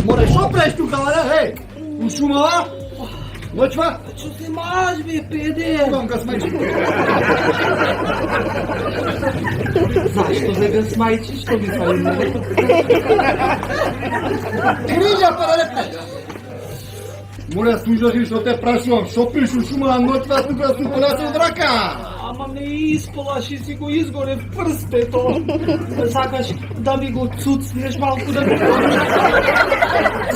Море, шо правиш тука, бе? У шумава? Ноќва? Што се маж, бе, педе? Кога га смајчи? Зашто да га смајчи, што ми фали мене? Крилја, паралепне! Море, слушаш што те прашувам, шо пиш у шумава ноќва тука су поласи од рака? Ама ме исполаши, си го изгоре в прстето. Сакаш да ми го цуцнеш малку да ми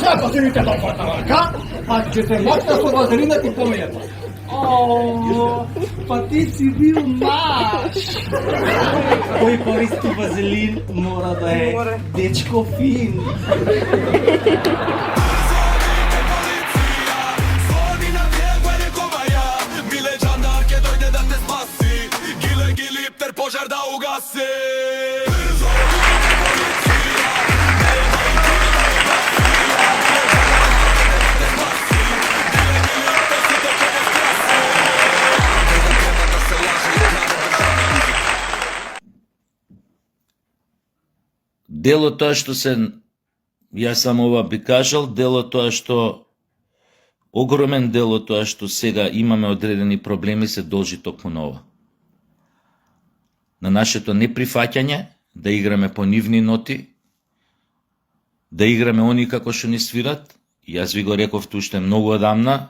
Зато си ми те допата рака, па ќе те мочна со вазелина ти помејата. О, па ти си бил маж. Кој користи вазелин мора да е дечко фин. Požar da ugasi. Дело тоа што се, јас сам ова би кажал, дело тоа што огромен дело тоа што сега имаме одредени проблеми се должи токму на ова. На нашето неприфаќање, да играме по нивни ноти, да играме они како што ни свират. Јас ви го реков уште многу одамна,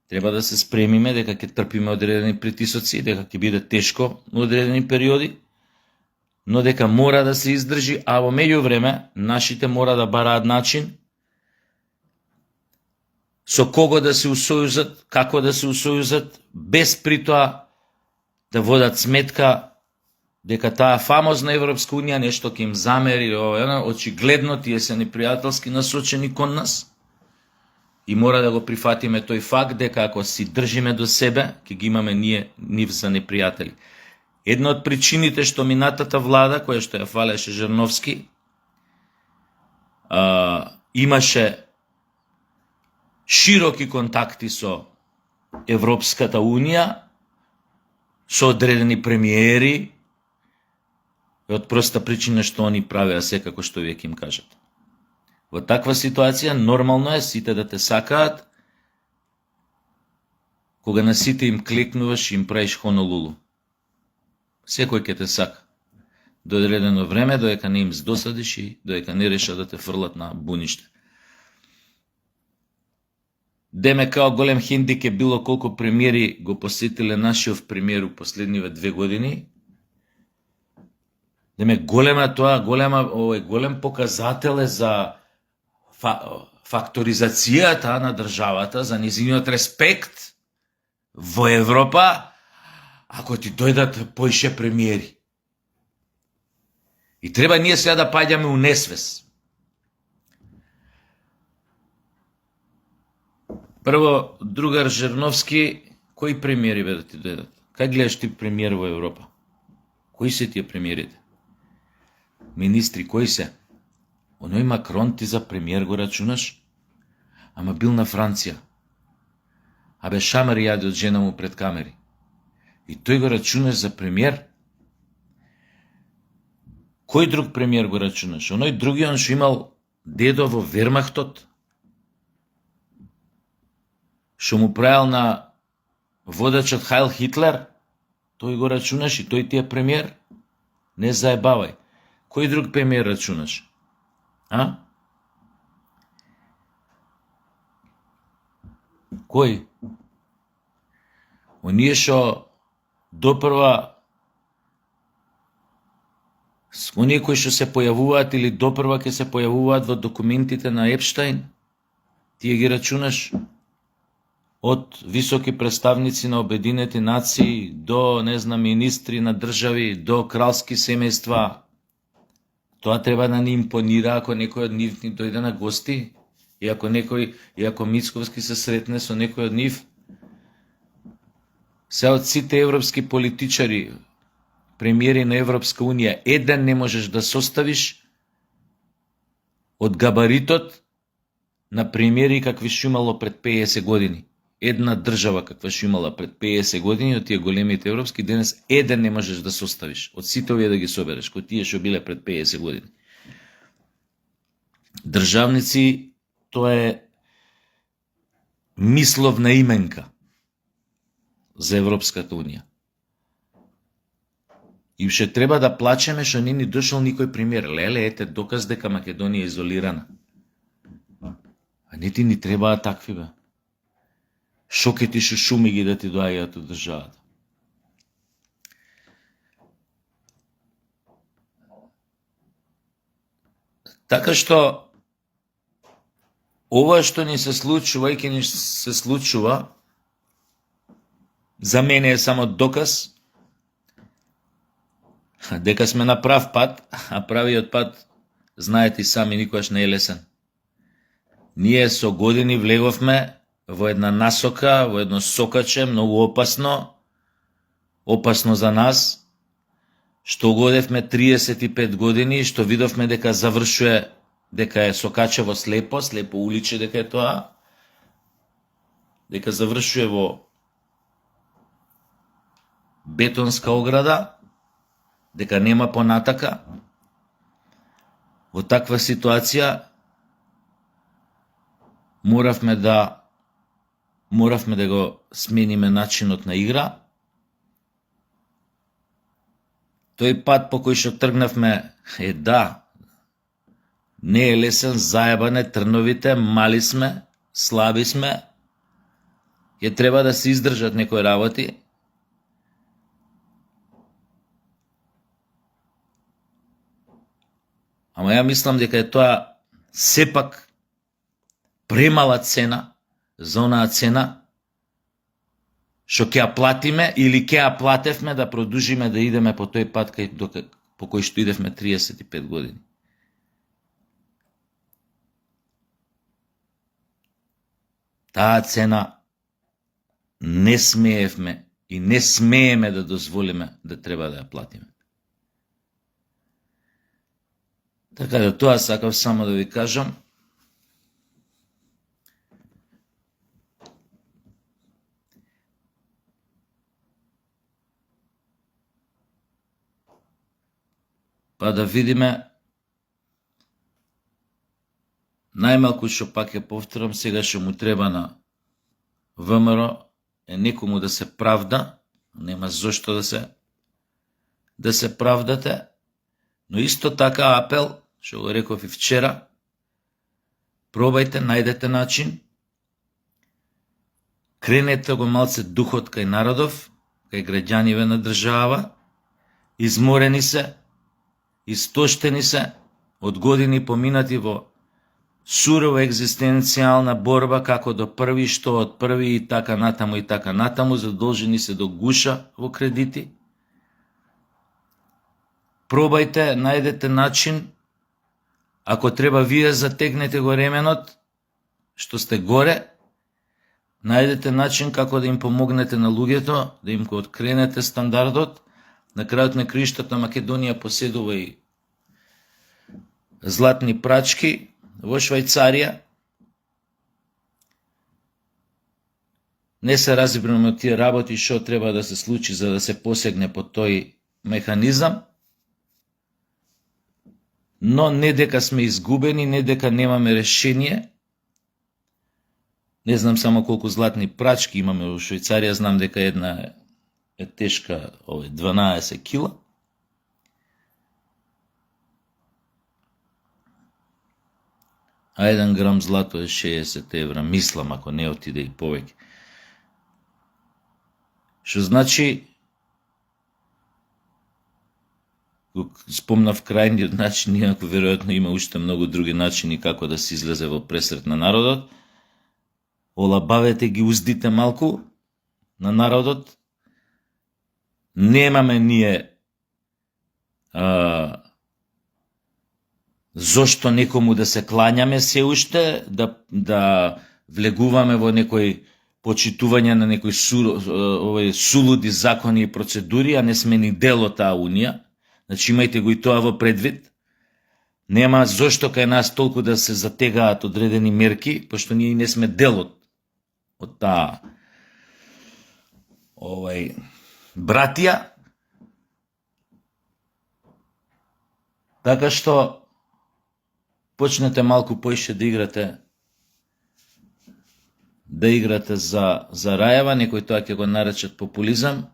треба да се спремиме дека ќе трпиме одредени притисоци, дека ќе биде тешко на одредени периоди, но дека мора да се издржи, а во меѓувреме нашите мора да бараат начин со кого да се усојузат, како да се усојузат, без при тоа да водат сметка дека таа фамозна Европска Унија нешто ќе им замери, очигледно тие се непријателски насочени кон нас и мора да го прифатиме тој факт дека ако си држиме до себе, ќе ги имаме нив за непријатели. Една од причините што минатата влада, која што ја фалеше Жирновски, имаше широки контакти со Европската Унија, со одредени премиери, од проста причина што они правеа секако што вие ќе им кажат. Во таква ситуација нормално е сите да те сакаат, кога на сите им клекнуваш и им правиш хонолулу. Секој ќе те сака. До одредено време, додека не им здосадиш и додека не решат да те фрлат на буниште. Деме као голем хендикеп било колку премиери го посетиле нашиот премиер у последниве 2 години. Деме голем показател е за факторизацијата на државата, за низиниот респект во Европа, ако ти дојдат поише премиери. И треба ние сега да паѓаме у несвес. Прво, другар Жирновски, кои премиери бе да ти дојдат? Кај гледаш ти премиер во Европа? Кои се тие премиерите? Министри, кои се? Оној Макрон ти за премиер го рачунаш? Ама бил на Франција. Абе шамар јаде од жена му пред камери. И тој го рачунаш за премиер? Кој друг премиер го рачунаш? Оној другиот што имал дедо во Вермахтот? Што му правил на водачот Хайл Хитлер? Тој го рачунаш и тој ти е премиер? Не заебавај. Кој друг премиер рачунаш? А? Кој? Оние што допрва, оние кои што се појавуваат или допрва ќе се појавуваат во документите на Епштајн, тие ги рачунаш? Од високи представници на Обединети нации до, не знам, министри на држави, до кралски семејства. Тоа треба да ни импонира ако некој од нив ни дојде на гости и ако Мицковски се сретне со некој од нив. Се од сите европски политичари, премиери на Европска Унија, еден не можеш да составиш од габаритот на премиери какви што имало пред 50 години. Една држава каква што имала пред 50 години од тие големите европски, денес еден не можеш да составиш. Од сите овие да ги собереш, кои тие што биле пред 50 години. државници, тоа е мисловна именка за Европската Унија. И ше треба да плачеме што не ни дошол никој пример. Леле, ете доказ дека Македонија е изолирана. А не ти ни требаат такви, бе. Шокети шуми ги да ти доаѓаат од државата. Така што ова што ни се случува и ќе ни се случува, за мене е само доказ дека сме на прав пат, а правиот пат, знаете и сами, никогаш не е лесен. Ние со години влеговме во една насока, во едно сокаче, многу опасно за нас, што годевме 35 години, што видовме дека завршува, дека е сокачево слепо уличе дека е тоа, дека завршува во бетонска ограда, дека нема понатака. Во таква ситуација моравме да го смениме начинот на игра. Тој пат по кој што тргнавме не е лесен, заебане, трновите, мали сме, слаби сме, ќе треба да се издржат некои работи. Ама ја мислам дека е тоа сепак премала цена за онаа цена што ќе ја платиме или ќе ја платевме да продолжиме да идеме по тој пат по кој што идевме 35 години. Таа цена не смеевме и не смееме да дозволиме да треба да ја платиме. Така да тоа сакав само да ви кажам. Па да видиме, најмалку што пак ја повторам, сега што му треба на ВМРО е некому да се правда, нема зошто да се правдате, но исто така апел, што го реков и вчера, пробајте, најдете начин, кренете го малце духот кај народов, кај граѓаниве на држава, изморени се, истоштени се, од години поминати во сурова екзистенцијална борба како до први, што од први и така натаму, задолжени се до гуша во кредити. Пробајте, најдете начин, ако треба вие затегнете го ременот, што сте горе, најдете начин како да им помогнете на луѓето, да им го откренете стандардот. На крајот на краиштата Македонија поседува и златни прачки во Швајцарија. Не се разбираме од тие работи што треба да се случи за да се посегне по тој механизам, но не дека сме изгубени, не дека немаме решение. Не знам само колку златни прачки имаме во Швајцарија, знам дека една е тешка 12 кила. А 1 грам злато е 60 евра, мислам, ако не отиде и повеќе. Што значи, спомнав крајниот начин, иако веројатно има уште многу други начини како да се излезе во пресрет на народот, олабавете ги уздите малку на народот. Немаме ние зошто некому да се клањаме се уште, да влегуваме во некој почитување на некои сулуди закони и процедури, а не сме ни дел од таа унија. Значи имајте го и тоа во предвид. Нема зошто кај нас толку да се затегаат одредени мерки, пошто ние не сме дел од таа братија. Така што почнете малку поише да играте за рајава, некој тоа ќе го наречат популизам,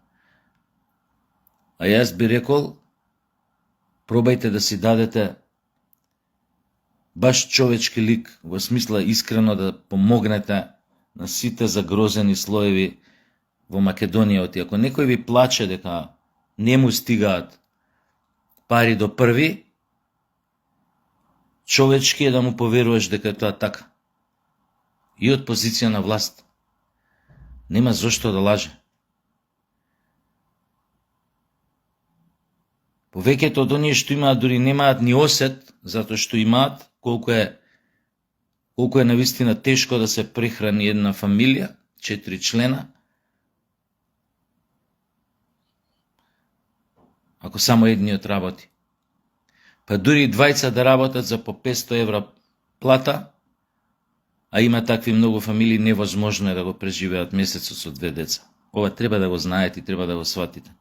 а јас би рекол, пробајте да си дадете баш човечки лик, во смисла искрено да помогнете на сите загрозени слоеви во Македонија. И ако некој ви плаче дека не му стигаат пари до први, човечки е да му поверуваш дека е тоа така. И од позиција на власт. Нема зошто да лаже. Повеќето од оние што имаат дури немаат ни осет, затоа што имаат колку е навистина тешко да се прехрани една фамилија, 4 члена, ако само едниот работи. Па дури двајца да работат за по 500 евра плата, а има такви многу фамилии, невозможно е да го преживеат месецот со 2 деца. Ова треба да го знаете и треба да го сватите.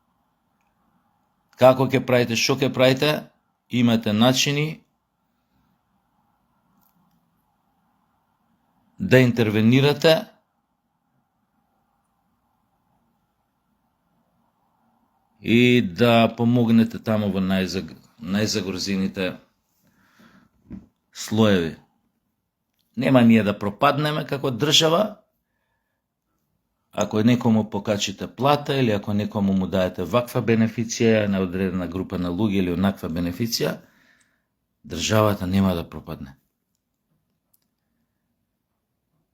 Како ќе правите, што ќе правите, имате начини да интервенирате и да помогнете таму во најзагрозените слоеви. Нема ние да пропаднеме како држава, ако некому покачите плата или ако некому му даете ваква бенефиција на одредена група на луѓе или онаква бенефиција, државата нема да пропадне.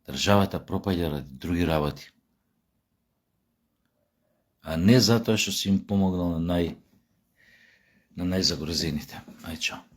Државата пропаѓа ради други работи. А не затоа што си им помогнал на најзагрозените. Ај чао.